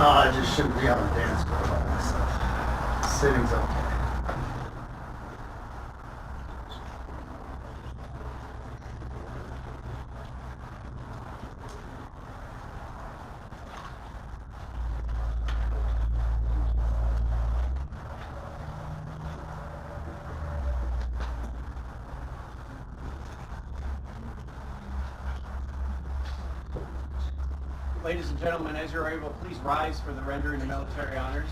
I just shouldn't be on the dance floor by myself. Sitting's okay. Ladies and gentlemen, as you're able, please rise for the rendering of military honors.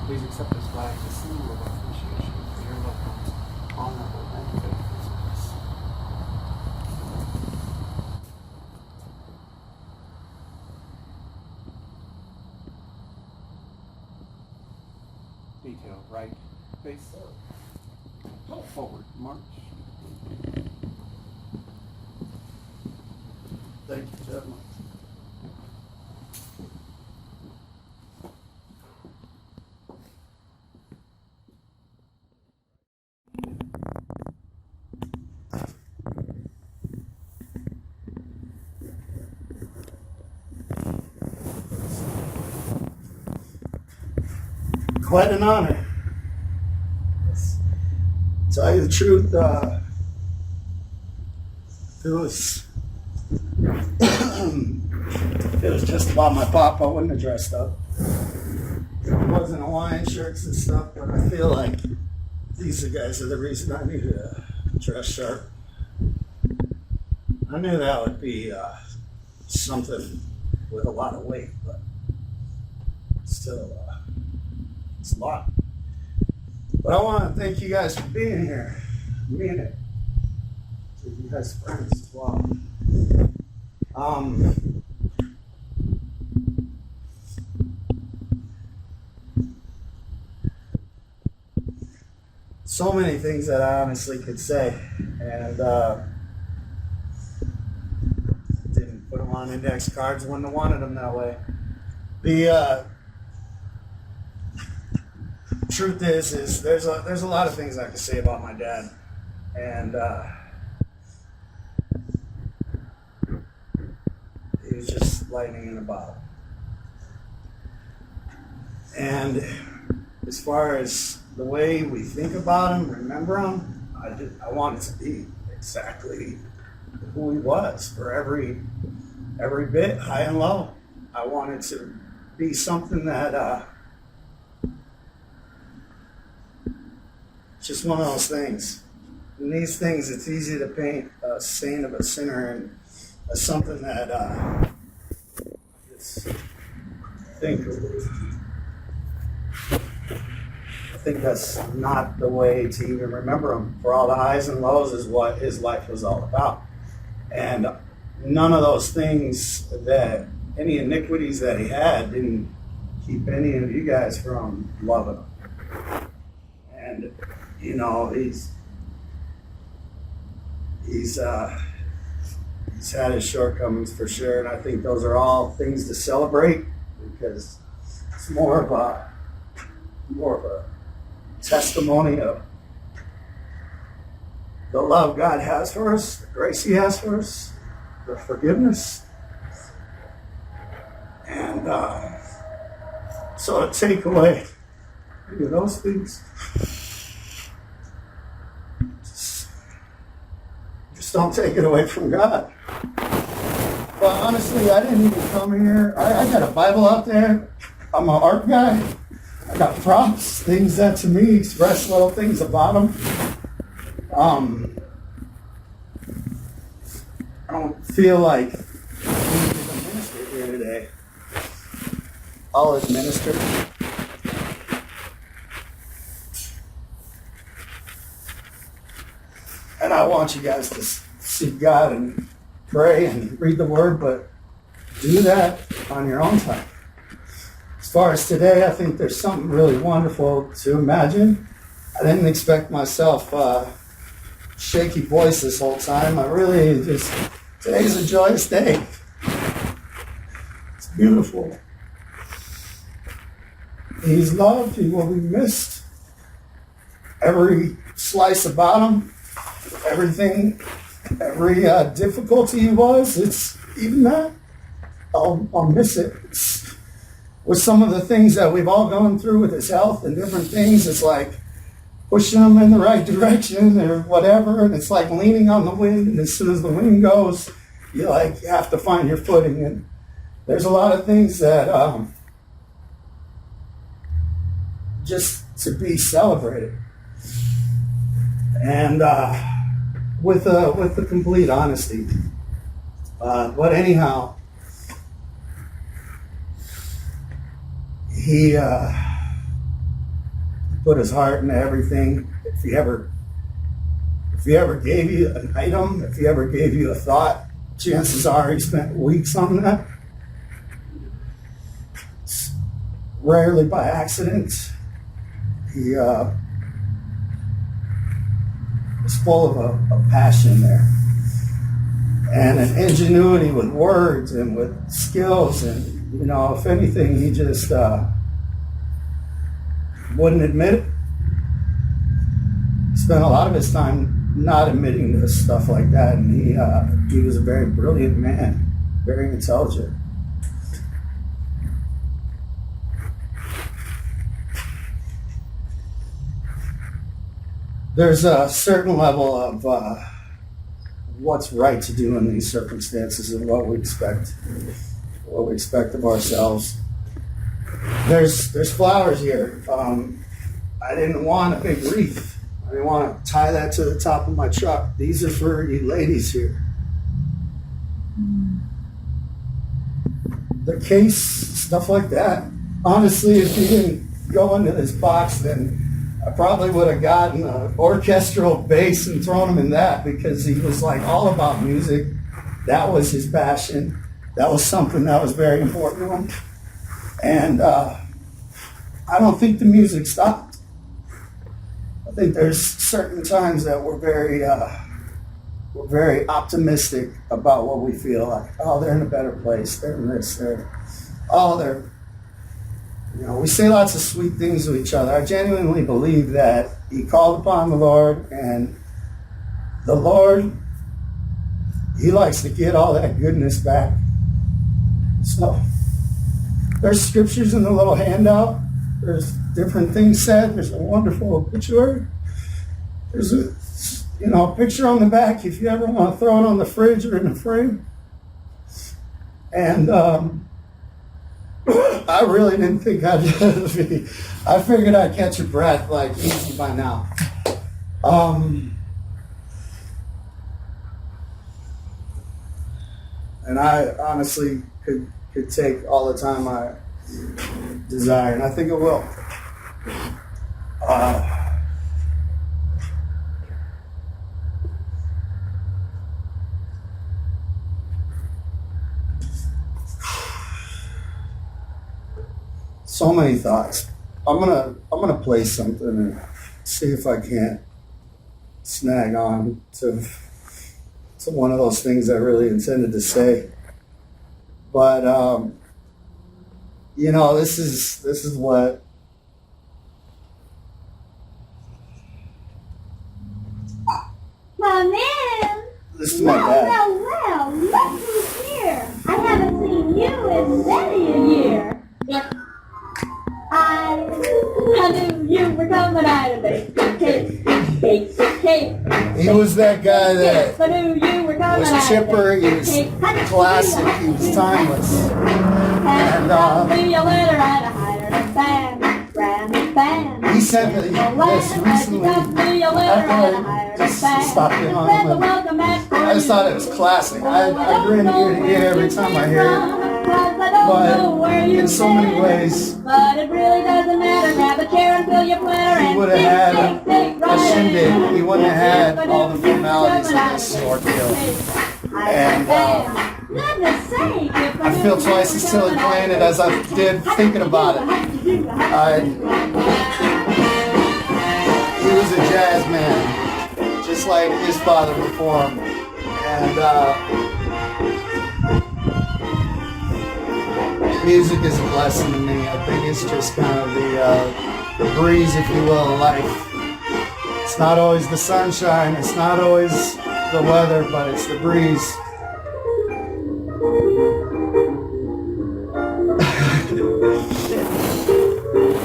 Please accept this flag as a symbol of appreciation for your loved ones' honorable and faithful service. Detail right face forward march. Thank you, gentlemen. Quite an honor. Tell you the truth, it was if it was just about my pop, I wouldn't have dressed up. It wasn't Hawaiian shirts and stuff, but I feel like these guys are the reason I need to dress sharp. I knew that would be something with a lot of weight, but still, it's a lot. But I want to thank you guys for being here. I mean it. To you guys friends as well. So many things that I honestly could say, and didn't put them on index cards. Wouldn't have wanted them that way. The truth is there's a lot of things I could say about my dad, and he was just lightning in a bottle. And as far as the way we think about him, remember him, I want it to be exactly who he was for every bit, high and low. I want it to be something that just one of those things. And these things, it's easy to paint a saint of a sinner and as something that it's I think that's not the way to even remember him. For all the highs and lows is what his life was all about. And none of those things that, any iniquities that he had, didn't keep any of you guys from loving him. And, you know, he's had his shortcomings for sure, and I think those are all things to celebrate because it's more of a testimony of the love God has for us, the grace He has for us, the forgiveness, and so to take away any of those things, just don't take it away from God. But honestly, I didn't even come here. I got a Bible out there. I'm an art guy. I got props, things that to me express little things about them. I don't feel like I'm a minister here today. I'll administer. And I want you guys to seek God and pray and read the Word, but do that on your own time. As far as today, I think there's something really wonderful to imagine. I didn't expect myself shaky voice this whole time. I really just, today's a joyous day. It's beautiful. He's loved, he will be missed. Every slice about him, everything, every difficulty he was, it's even that, I'll miss it. With some of the things that we've all gone through with his health and different things, it's like pushing him in the right direction or whatever, and it's like leaning on the wind, and as soon as the wind goes, you have to find your footing. And there's a lot of things that just to be celebrated. And with the complete honesty. But anyhow, put his heart into everything. If he ever gave you an item, if he ever gave you a thought, chances are he spent weeks on that. It's rarely by accident. He was full of a passion there, and an ingenuity with words and with skills. And, you know, if anything, he just wouldn't admit it. He spent a lot of his time not admitting to stuff like that, and he was a very brilliant man, very intelligent. There's a certain level of what's right to do in these circumstances and what we expect of ourselves. There's flowers here. I didn't want a big wreath. I didn't want to tie that to the top of my truck. These are for you ladies here. The case, stuff like that. Honestly, if you didn't go into this box, then I probably would have gotten an orchestral bass and thrown him in that, because he was like all about music. That was his passion. That was something that was very important to him. And I don't think the music stopped. I think there's certain times that we're very optimistic about what we feel like. Oh, they're in a better place. They're in this. You know, we say lots of sweet things to each other. I genuinely believe that he called upon the Lord, and the Lord, he likes to get all that goodness back. So there's scriptures in the little handout. There's different things said. There's a wonderful obituary. There's a picture on the back if you ever want to throw it on the fridge or in the frame. And I really didn't think I'd be. I figured I'd catch your breath like easy by now. And I honestly could take all the time I desire, and I think it will. So many thoughts. I'm gonna play something and see if I can't snag on to one of those things I really intended to say. But you know, this is what Come in. this is my dad. Well, look who's here. I haven't seen you in many a year. I knew you were coming out of it. Cake. He was that guy that I knew you were coming was out chipper. of He it. was classic. He was timeless. And me a letter and a hired a band. He sent me this recently. After I just stopped in on him, and I just thought it was classic. I grin ear to ear every time I hear it. But in so many ways, But it really doesn't matter. Grab a chair and fill your platter. he would have had a shindig. He wouldn't have had all the formalities of this ordeal. And I feel twice as silly playing it as I did thinking about it. He was a jazz man, just like his father before him. And music is a blessing to me. I think it's just kind of the breeze, if you will, of life. It's not always the sunshine, it's not always the weather, but it's the breeze.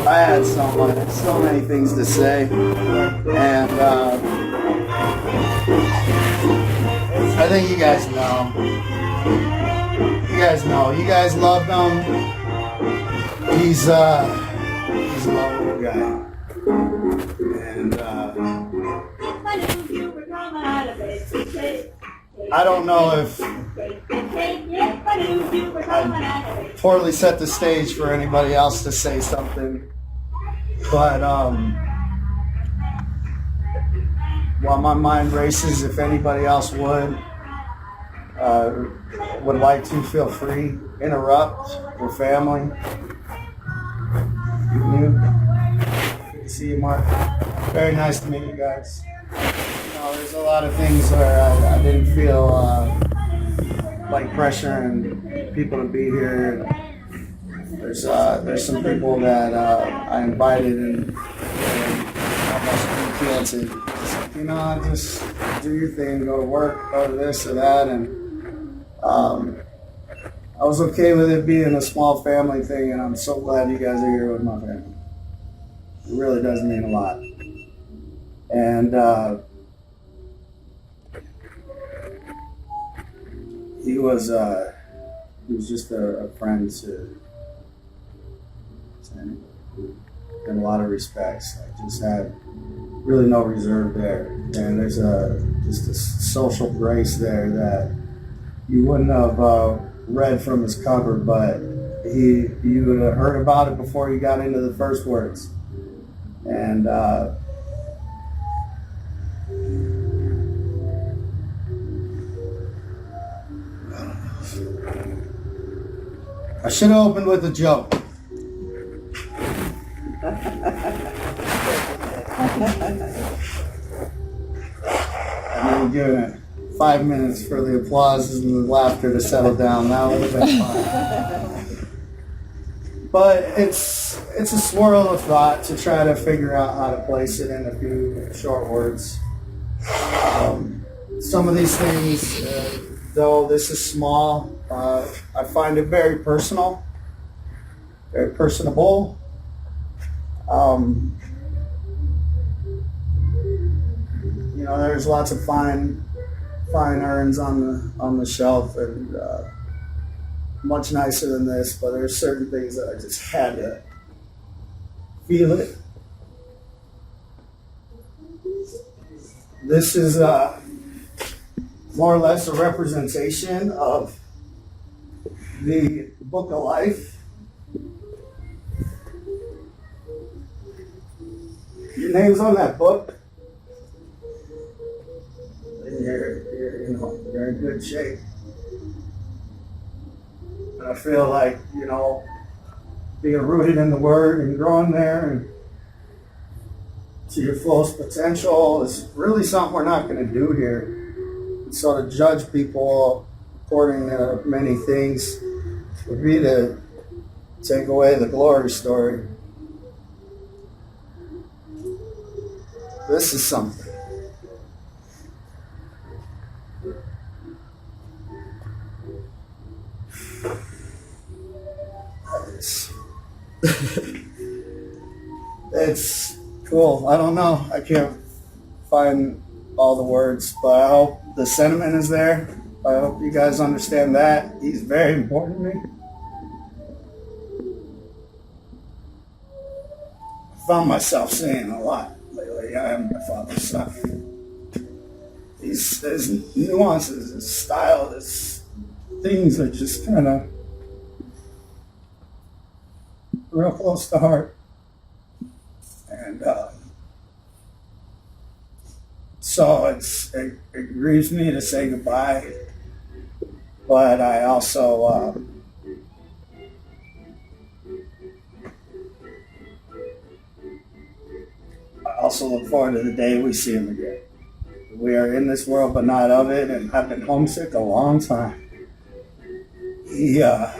I had so many things to say, and I think you guys know. You guys loved him. He's a lovable guy, and I don't know if I poorly set the stage for anybody else to say something, but while my mind races, if anybody else would like to, feel free. Interrupt your family. Good to see you, Mark. Very nice to meet you guys. There's a lot of things where I didn't feel like pressuring people to be here. There's some people that I invited and almost appealed to. Just do your thing, go to work, go to this or that, and I was okay with it being a small family thing, and I'm so glad you guys are here with my family. It really does mean a lot. And he was just a friend to in a lot of respects. I just had really no reserve there, and there's just a social grace there that you wouldn't have read from his cover, but you would have heard about it before you got into the first words. And I should have opened with a joke. And then given it 5 minutes for the applause and the laughter to settle down. That would have been fine. But it's a swirl of thought to try to figure out how to place it in a few short words. Some of these things, though this is small, I find it very personal, very personable. There's lots of fine urns on the shelf, and much nicer than this, but there's certain things that I just had to feel it. This is more or less a representation of the Book of Life. Your name's on that book. You're in good shape. And I feel like, being rooted in the Word and growing there and to your fullest potential is really something we're not going to do here. And so to judge people according to many things would be to take away the glory story. This is something. It's cool. I don't know. I can't find all the words, but I hope the sentiment is there. I hope you guys understand that. He's very important to me. I found myself saying a lot lately. I am my father's son. His nuances, his style, his things are just kind of real close to heart. And so it grieves me to say goodbye, but I also look forward to the day we see him again. We are in this world but not of it, and I've been homesick a long time. I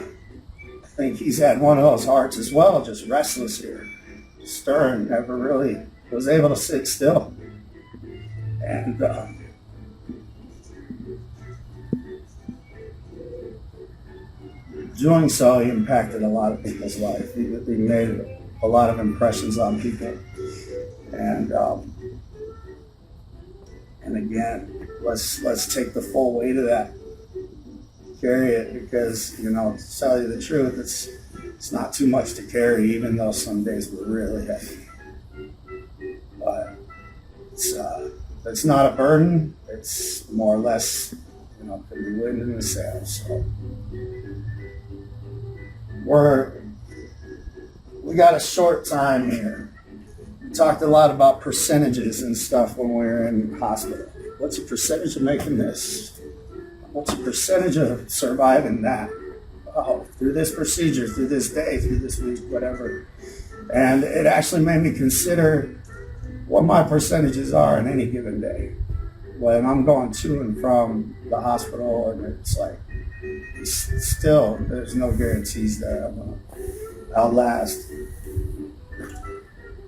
think he's had one of those hearts as well, just restless here, stirring, never really was able to sit still. And doing so, he impacted a lot of people's life. He made a lot of impressions on people. And again, let's take the full weight of that, carry it, because to tell you the truth, it's not too much to carry, even though some days were really heavy. But it's not a burden. It's more or less, could be wind in the sails. So we got a short time here talked a lot about percentages and stuff when we were in hospital. What's your percentage of making this? What's your percentage of surviving that? Oh, through this procedure, through this day, through this week, whatever. And it actually made me consider what my percentages are in any given day. When I'm going to and from the hospital, and it's like, still, there's no guarantees that I'm going to outlast.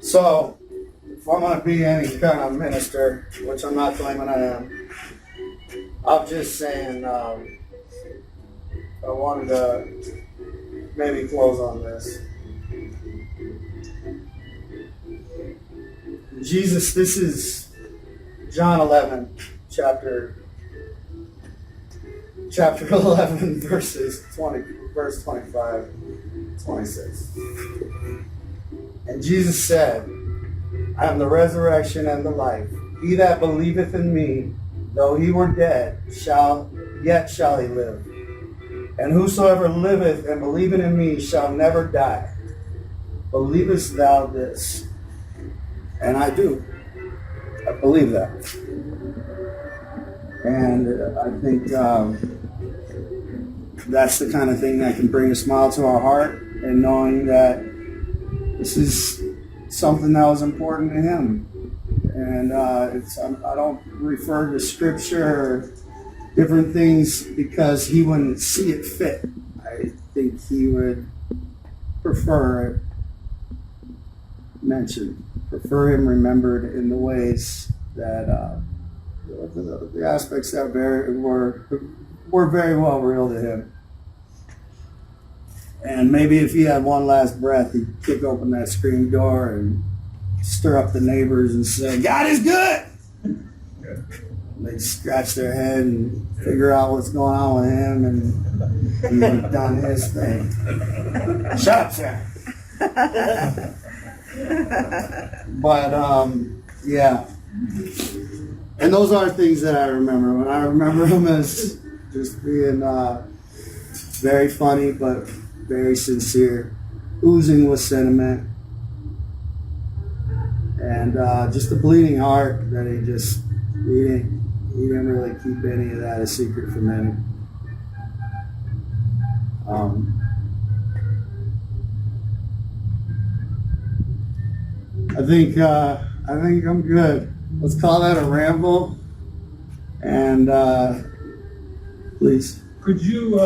So, if I'm going to be any kind of minister, which I'm not claiming I am, I'm just saying, I wanted to maybe close on this. Jesus, this is John 11, chapter 11, verse 25, 26. And Jesus said, I am the resurrection and the life. He that believeth in me, though he were dead, shall he live. And whosoever liveth and believeth in me shall never die. Believest thou this? And I do. I believe that. And I think that's the kind of thing that can bring a smile to our heart, and knowing that this is something that was important to him. And I don't refer to scripture or different things because he wouldn't see it fit. I think he would prefer it mentioned, prefer him remembered in the ways that the aspects that were very well real to him. And maybe if he had one last breath, he'd kick open that screen door and stir up the neighbors and say, God is good! They'd scratch their head and figure out what's going on with him, and he would have done his thing. Shut up, Sam. But, yeah. And those are things that I remember. And I remember him as just being very funny, but very sincere, oozing with sentiment, and just a bleeding heart that he didn't really keep any of that a secret from any. I think I'm good. Let's call that a ramble. And please. Could you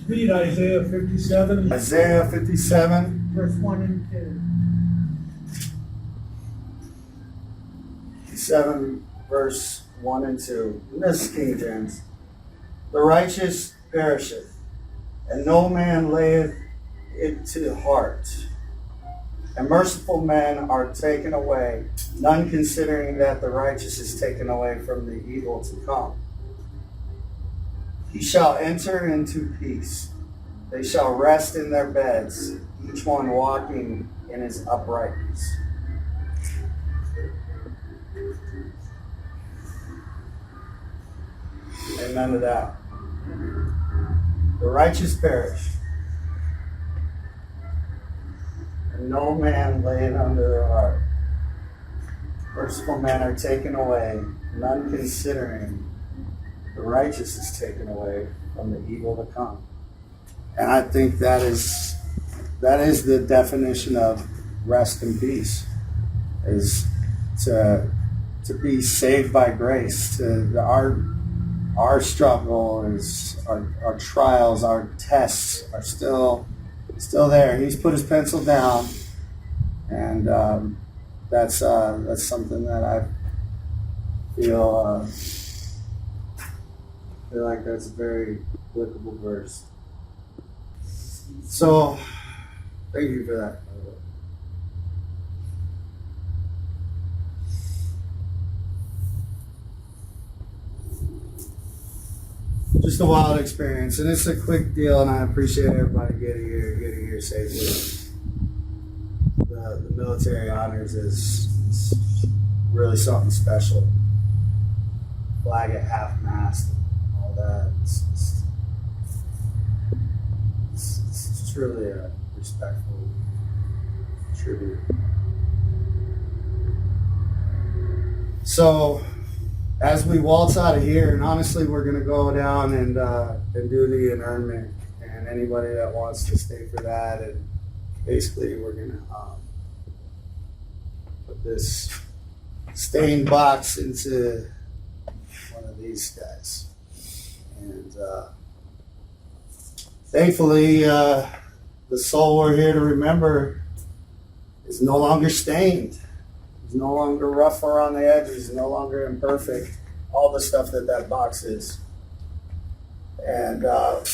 read Isaiah 57? Isaiah 57. Verse 1 and 2. 7 verse 1 and 2. And this is King James. The righteous perisheth, and no man layeth it to the heart. And merciful men are taken away, none considering that the righteous is taken away from the evil to come. He shall enter into peace. They shall rest in their beds, each one walking in his uprightness. Amen to that. The righteous perish, and no man lay it under their heart. Merciful men are taken away, none considering the righteous is taken away from the evil to come. And I think that is the definition of rest and peace, is to be saved by grace. Our struggle is our trials, our tests are still there. He's put his pencil down, and that's something that I feel like that's a very applicable verse. So, thank you for that. Just a wild experience, and it's a quick deal, and I appreciate everybody getting here safely. The military honors is really something special. Flag at half-mast, all that. It's truly a respectful tribute. So as we waltz out of here, and honestly, we're gonna go down and do the internment, and anybody that wants to stay for that, and basically we're gonna put this stained box into one of these guys, and thankfully, the soul we're here to remember is no longer stained. He's no longer rough around the edges, no longer imperfect. All the stuff that box is. And I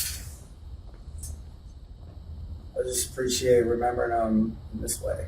just appreciate remembering him in this way.